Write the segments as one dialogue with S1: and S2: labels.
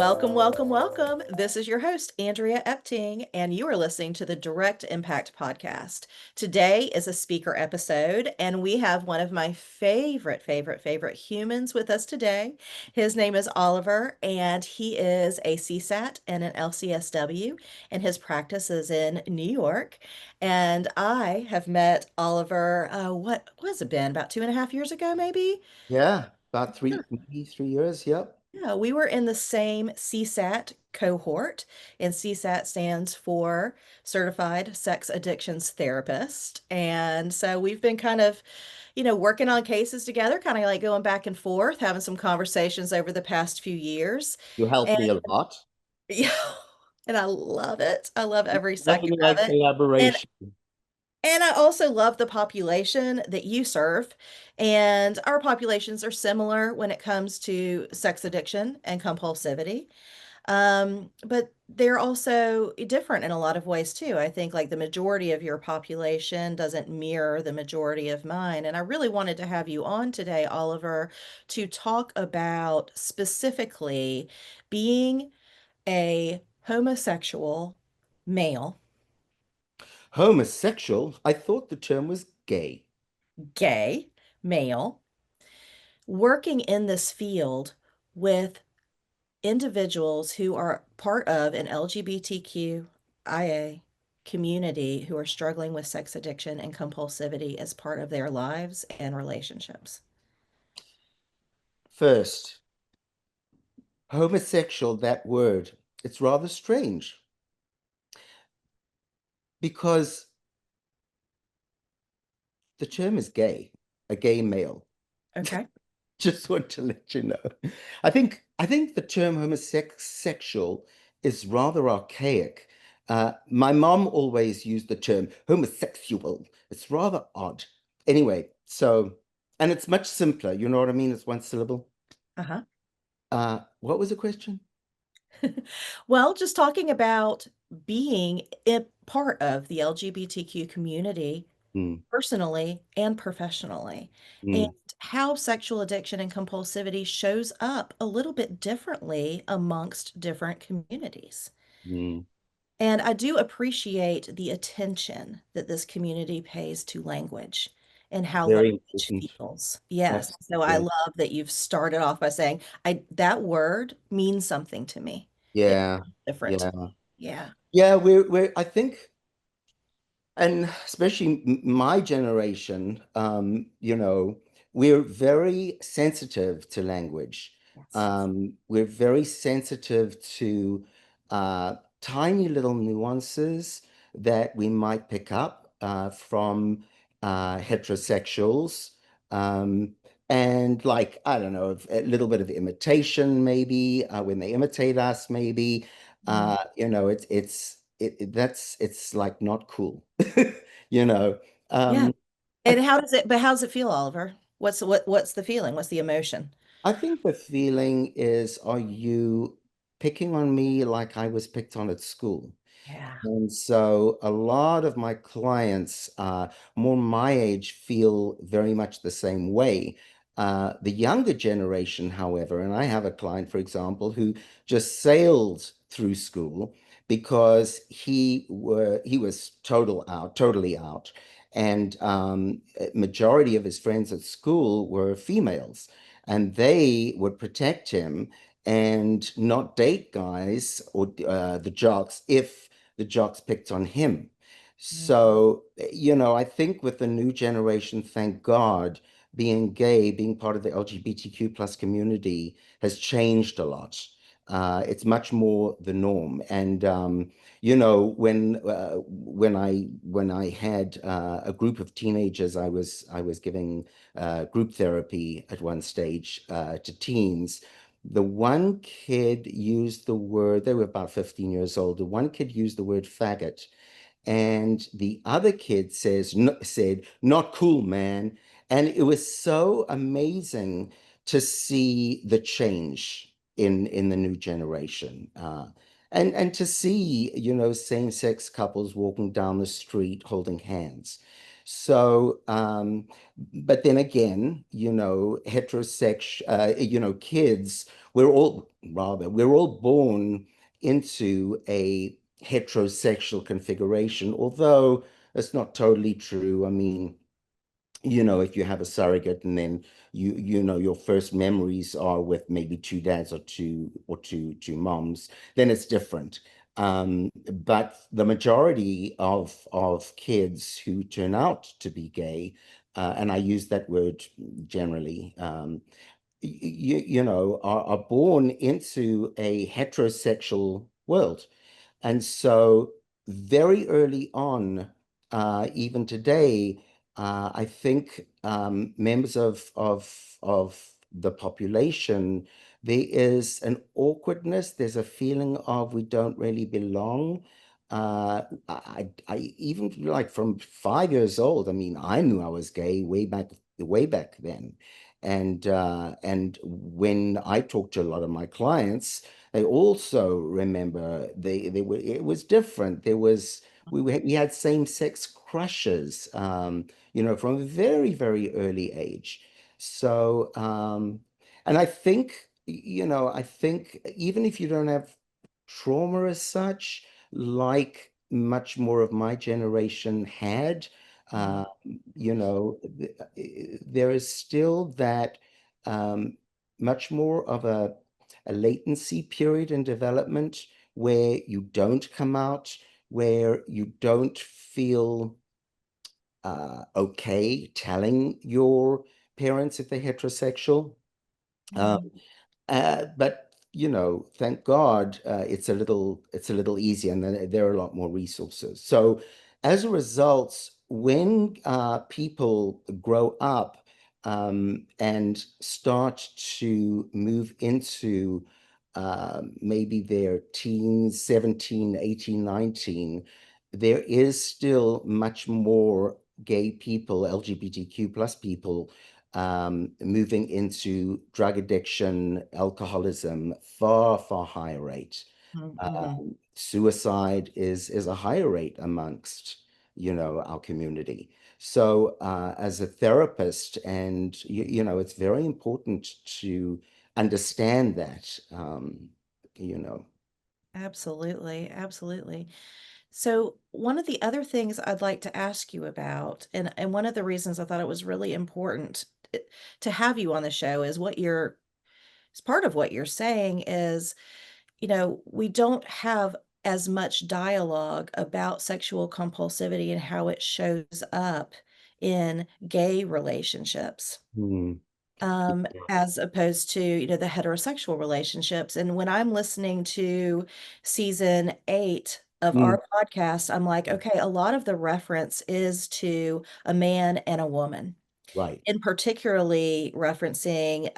S1: Welcome, welcome, welcome. This is your host, Andrea Epting, and you are listening to the Direct Impact Podcast. Today is a speaker episode, and we have one of my favorite humans with us today. His name is Oliver, and he is a CSAT and an LCSW, and his practice is in New York. And I have met Oliver, what was it been, about 2.5 years ago, maybe?
S2: Yeah, about maybe 3 years. Yep.
S1: Yeah, we were in the same CSAT cohort, and CSAT stands for Certified Sex Addictions Therapist. And so we've been kind of, working on cases together, kind of like going back and forth, having some conversations over the past few years.
S2: You helped
S1: And
S2: me a lot.
S1: yeah, and I love it. I love every second
S2: Nothing
S1: of
S2: like
S1: it. And
S2: collaboration.
S1: and I also love the population that you serve. And our populations are similar when it comes to sex addiction and compulsivity. But they're also different in a lot of ways too. I think like the majority of your population doesn't mirror the majority of mine. And I really wanted to have you on today, Oliver, to talk about specifically being a homosexual male,
S2: Homosexual, I thought the term was gay.
S1: gay male, working in this field with individuals who are part of an LGBTQIA community who are struggling with sex addiction and compulsivity as part of their lives and relationships.
S2: First, homosexual, that word, it's rather strange because the term is gay, a gay male.
S1: Okay.
S2: Just want to let you know. I think the term homosexual is rather archaic. My mom always used the term homosexual. It's rather odd. Anyway, and it's much simpler. You know what I mean? It's one syllable.
S1: Uh-huh.
S2: What was the question?
S1: Well, just talking about being a part of the LGBTQ community
S2: Mm,
S1: personally and professionally, and
S2: mm,
S1: how sexual addiction and compulsivity shows up a little bit differently amongst different communities.
S2: mm.
S1: And I do appreciate the attention that this community pays to language and how
S2: Very
S1: language
S2: important.
S1: feels. Yes. So I
S2: Absolutely.
S1: love that you've started off by saying, I that word means something to me. It's
S2: Yeah,
S1: different to
S2: yeah,
S1: me. Yeah.
S2: yeah. I think. And especially my generation, we're very sensitive to language.
S1: Yes.
S2: We're very sensitive to tiny little nuances that we might pick up from heterosexuals. Um, and like, I don't know, a little bit of imitation, maybe when they imitate us, maybe.
S1: Mm.
S2: It's like not cool. you know.
S1: Yeah.
S2: Um, I
S1: And how does it feel, Oliver? What's the feeling? What's the emotion?
S2: I think the feeling is, are you picking on me like I was picked on at school?
S1: Yeah.
S2: And so a lot of my clients, more my age, feel very much the same way. The younger generation, however, and I have a client, for example, who just sailed through school because he was totally out, and a majority of his friends at school were females, and they would protect him and not date guys or the jocks if the jocks picked on him.
S1: Mhm.
S2: So, I think with the new generation, thank God, being gay, being part of the LGBTQ plus community has changed a lot. It's much more the norm. And when I had a group of teenagers, I was giving group therapy at one stage to teens. The one kid used the word, they were about 15 years old. The one kid used the word faggot, and the other kid said, "Not cool, man." And it was so amazing to see the change in the new generation. And to see, same-sex couples walking down the street holding hands. So, but then again, kids, we're all born into a heterosexual configuration, although it's not totally true. I mean, if you have a surrogate and then your first memories are with maybe two dads or two moms, then it's different. But the majority of kids who turn out to be gay, and I use that word generally, are born into a heterosexual world. And so, very early on, even today, I think members of the population, there is an awkwardness. There's a feeling of we don't really belong. I even like from 5 years old. I mean, I knew I was gay way back then, and when I talk to a lot of my clients, they also remember they were it was different. We had same-sex crushes, from a very, very early age. So, and I think even if you don't have trauma as such, like much more of my generation had,
S1: Mhm.
S2: uh, there is still that um, much more of a latency period in development where you don't come out, where you don't feel okay telling your parents if they're heterosexual. Um,
S1: Mhm.
S2: but thank God, it's a little easier, and then there are a lot more resources. So as a result, when people grow up and start to move into maybe their teens, 17, 18, 19, there is still much more gay people, LGBTQ plus people moving into drug addiction, alcoholism, far, far higher rate.
S1: Mhm.
S2: Suicide is a higher rate amongst, our community. So, as a therapist, and it's very important to understand that, you know.
S1: Absolutely, absolutely. So, one of the other things I'd like to ask you about, and one of the reasons I thought it was really important to have you on the show is as part of what you're saying is, we don't have as much dialogue about sexual compulsivity and how it shows up in gay relationships.
S2: Hmm.
S1: As opposed to, the heterosexual relationships. And when I'm listening to season 8 of
S2: Mm,
S1: our podcast, I'm like, okay, a lot of the reference is to a man and a woman,
S2: right.
S1: and particularly referencing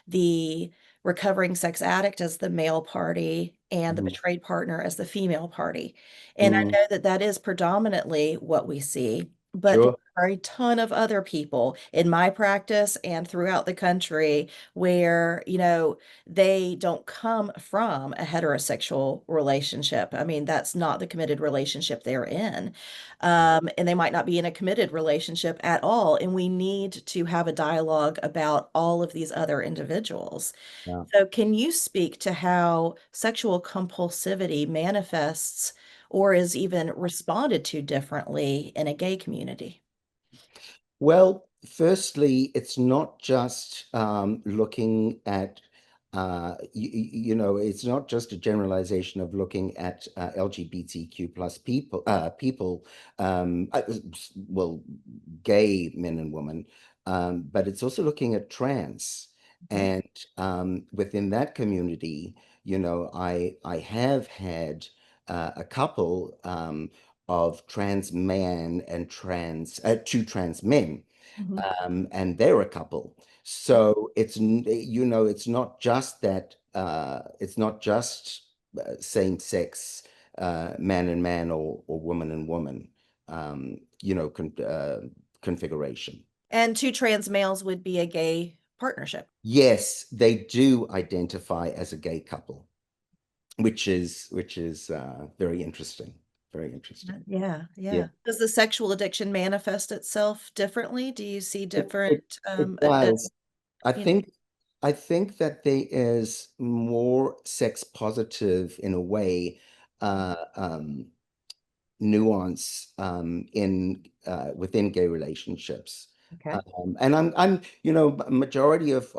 S1: the recovering sex addict as the male party and the
S2: Mhm.
S1: betrayed partner as the female party. And I
S2: Mm,
S1: know that that is predominantly what we see, but there
S2: sure.
S1: are a ton of other people in my practice and throughout the country where, they don't come from a heterosexual relationship. I mean, that's not the committed relationship they're in, and they might not be in a committed relationship at all. And we need to have a dialogue about all of these other individuals.
S2: Yeah.
S1: So, can you speak to how sexual compulsivity manifests or is even responded to differently in a gay community?
S2: Well, firstly, it's not just looking at, it's not just a generalization of looking at LGBTQ plus people, well, gay men and women, but it's also looking at trans.
S1: Okay.
S2: And within that community, I have had a couple. Of trans man and two trans men,
S1: Mhm.
S2: and they're a couple. So it's not just that it's not just same sex man and man or woman and woman configuration.
S1: And two trans males would be a gay partnership.
S2: Yes, they do identify as a gay couple, which is very interesting. Very interesting.
S1: Yeah,
S2: Yeah.
S1: yeah. Does the sexual addiction manifest itself differently? Do you see
S2: It, it,
S1: different,
S2: it does. I
S1: you know,
S2: think I think that there is more sex positive in a way nuance in within gay relationships.
S1: okay.
S2: And I'm majority of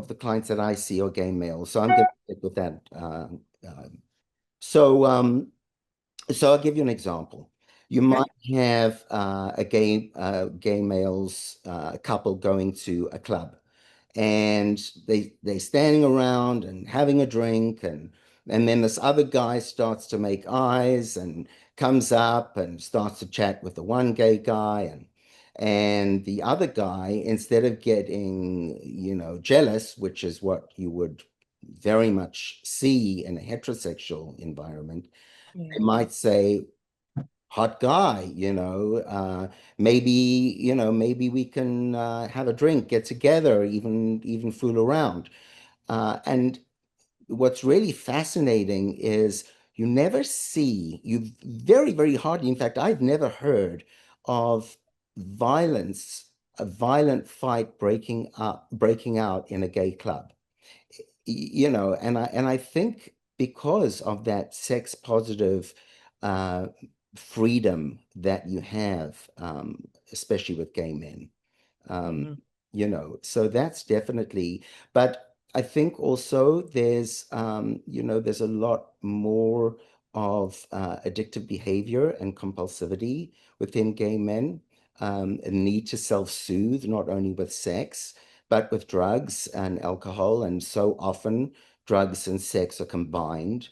S2: the clients that I see are gay males, so I'm going to stick with that. So so I'll give you an example. You
S1: Okay.
S2: might have a gay males couple going to a club, and they're standing around and having a drink, and then this other guy starts to make eyes and comes up and starts to chat with the one gay guy, and the other guy, instead of getting jealous, which is what you would very much see in a heterosexual environment,
S1: Yeah.
S2: they might say, hot guy, maybe, maybe we can have a drink, get together, even fool around. And what's really fascinating is you very, very hardly, in fact, I've never heard of violence, a violent fight breaking out in a gay club. And I think because of that sex positive uh, freedom that you have, especially with gay men, um,
S1: Mhm.
S2: so that's definitely, but I think also there's a lot more of addictive behavior and compulsivity within gay men, a need to self-soothe, not only with sex, but with drugs and alcohol. And so often drugs and sex are combined,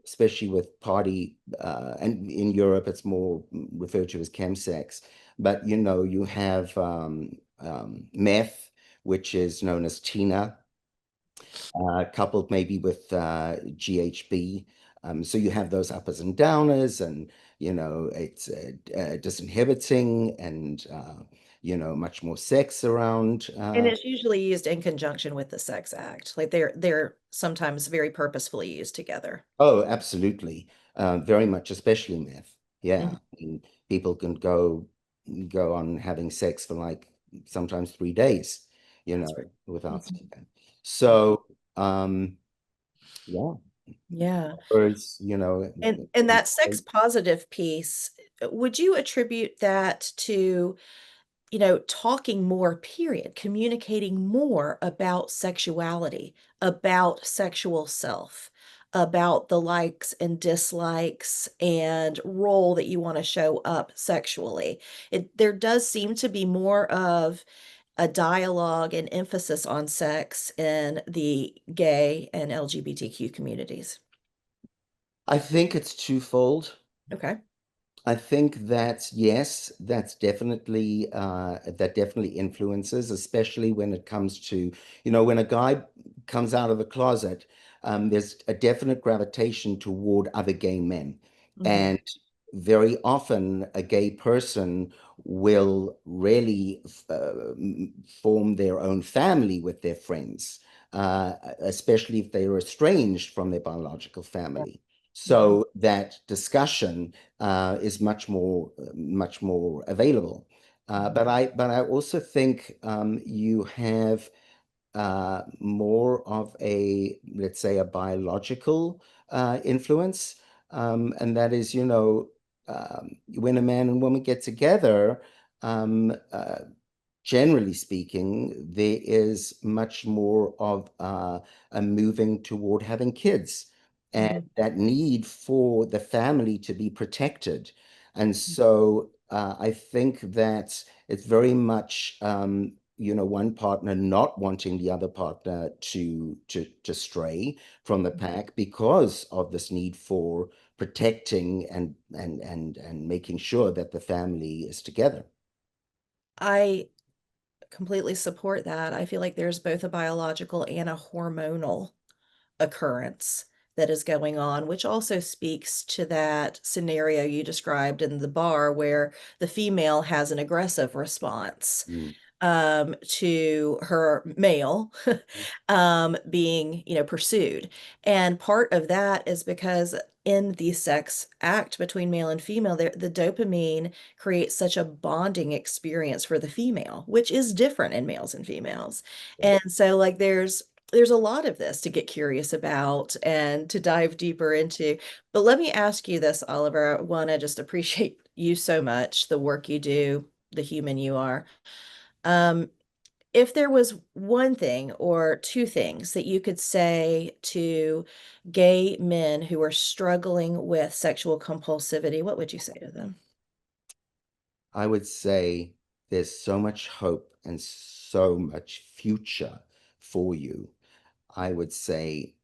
S2: especially with and in Europe, it's more referred to as chemsex. But you have meth, which is known as Tina, coupled maybe with GHB. So you have those uppers and downers, and it's disinhibiting, and much more sex around.
S1: And it's usually used in conjunction with the sex act. Like they're sometimes very purposefully used together.
S2: Oh, absolutely. Very much, especially meth.
S1: Mhm.
S2: Yeah. People can go on having sex for like sometimes 3 days,
S1: That's right.
S2: without
S1: Mhm.
S2: sleeping. So, yeah.
S1: Yeah.
S2: Whereas,
S1: And that sex positive piece, would you attribute that to, talking more, period, communicating more about sexuality, about sexual self, about the likes and dislikes and role that you want to show up sexually? There does seem to be more of a dialogue and emphasis on sex in the gay and LGBTQ communities.
S2: I think it's twofold.
S1: Okay.
S2: I think that yes, that definitely influences, especially when it comes to, when a guy comes out of the closet, there's a definite gravitation toward other gay men.
S1: Hmm.
S2: And very often a gay person will really form their own family with their friends, especially if they are estranged from their biological family.
S1: Hmm.
S2: So that discussion is much more available. But I also think you have more of a, let's say, a biological influence, and that is, when a man and woman get together, um, uh, generally speaking, there is much more of a moving toward having kids, and
S1: Hmm.
S2: that need for the family to be protected. And so I think that it's very much, one partner not wanting the other partner to stray from the pack because of this need for protecting and making sure that the family is together.
S1: I completely support that. I feel like there's both a biological and a hormonal occurrence that is going on, which also speaks to that scenario you described in the bar where the female has an aggressive response. to her male being, pursued. And part of that is because in the sex act between male and female, the dopamine creates such a bonding experience for the female, which is different in males and females. And so like there's a lot of this to get curious about and to dive deeper into. But let me ask you this, Oliver. I want to just appreciate you so much, the work you do, the human you are. Um, if there was one thing or two things that you could say to gay men who are struggling with sexual compulsivity, what would you say to them?
S2: I would say there's so much hope and so much future for you. I would say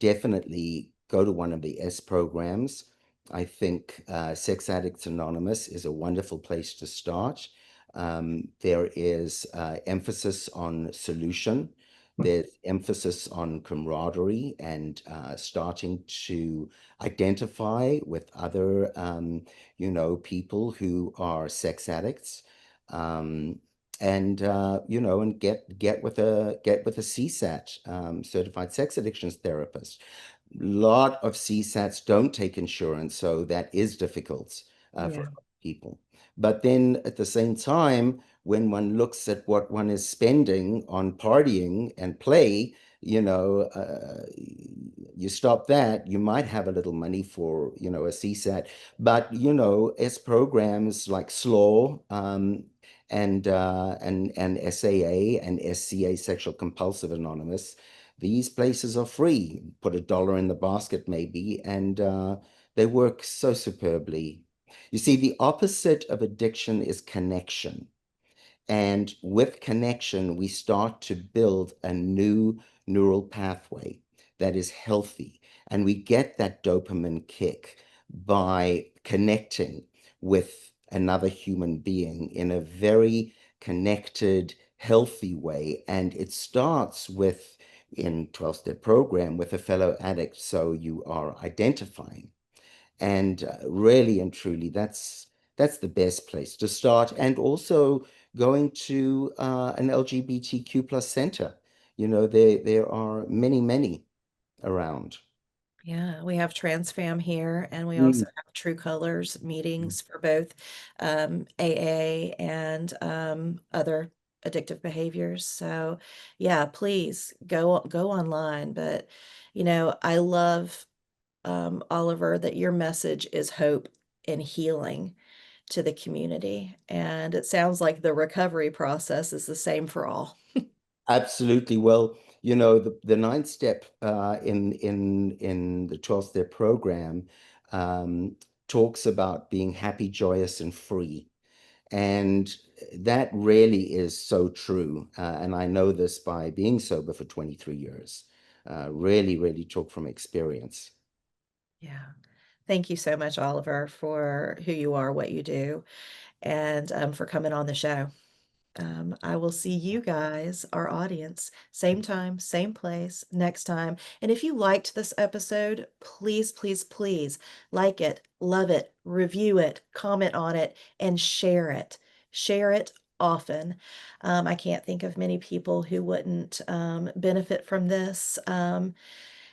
S2: definitely go to one of the S programs. I think Sex Addicts Anonymous is a wonderful place to start. There is emphasis on solution. There's emphasis on camaraderie and starting to identify with other, people who are sex addicts. Um, and get with a CSAT, certified sex addictions therapist. Lot of CSATs don't take insurance, so that is difficult for
S1: Yeah.
S2: people. But then at the same time, when one looks at what one is spending on partying and play, you stop that, you might have a little money for, a CSAT. But, as programs like SLAW, and SAA and SCA, Sexual Compulsive Anonymous, these places are free. Put $1 in the basket, maybe, and they work so superbly. You see, the opposite of addiction is connection. And with connection, we start to build a new neural pathway that is healthy. And we get that dopamine kick by connecting with another human being in a very connected, healthy way. And it starts with, in 12-step program, with a fellow addict. So you are identifying. And really and truly, that's the best place to start. And also going to an LGBTQ plus center. There are many, many around.
S1: Yeah, we have Trans Fam here, and we
S2: Mm.
S1: also have True Colors meetings for both AA and other addictive behaviors. So, yeah, please go online. But I love Oliver, that your message is hope and healing to the community, and it sounds like the recovery process is the same for all.
S2: Absolutely. Well, the ninth step in the 12-step program um, talks about being happy, joyous, and free. And that really is so true. And I know this by being sober for 23 years. Really, really talk from experience.
S1: Yeah. Thank you so much, Oliver, for who you are, what you do, and for coming on the show. I will see you guys, our audience, same time, same place, next time. And if you liked this episode, please, please, please like it, love it, review it, comment on it, and share it. Share it often. I can't think of many people who wouldn't benefit from this.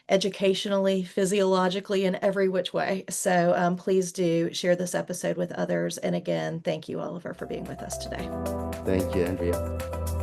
S1: Educationally, physiologically, in every which way. So please do share this episode with others. And again, thank you, Oliver, for being with us today.
S2: Thank you, Andrea.